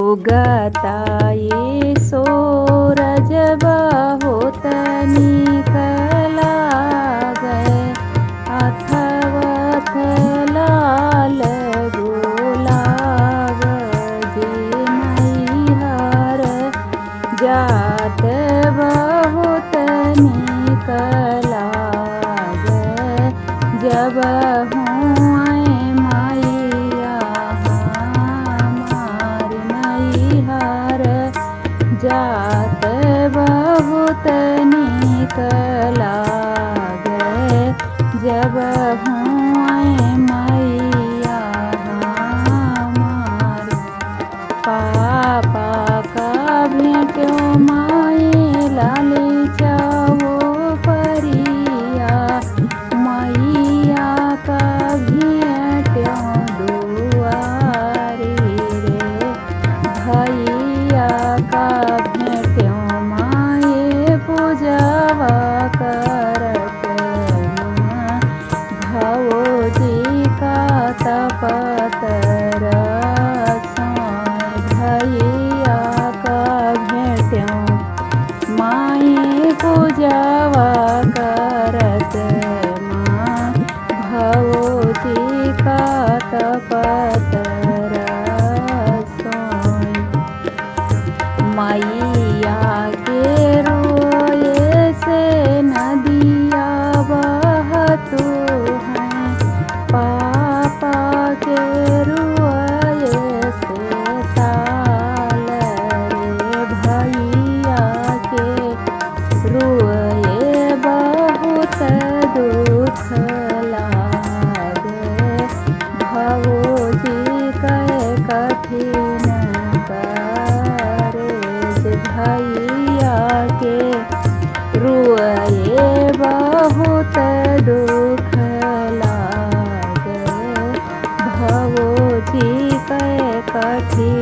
उगताये सूरज बहुत निकला गए, अथवथ लाल गुलाब जे नैहर जात बहुत निकला गए। जब जात बहुत निकला गए, जब हुए मैया हमार। पापा का भेंटो माए लाली चावो परिया, मैया का भेंटो दुआरी रे। भैया का पूजवा करत भवोजी का तपतर भैया का भेंट्यों माए पूजवा करत माँ भवोजी का तपतर मैया के नदिया बहतु हैं, पापा के रुए से ताल रे। भैया के रुए बहुत दुख लागे, भवोजी कहे कठिन करे। भैया के रुए बहुत दुख लागे, भवोजी के कठिन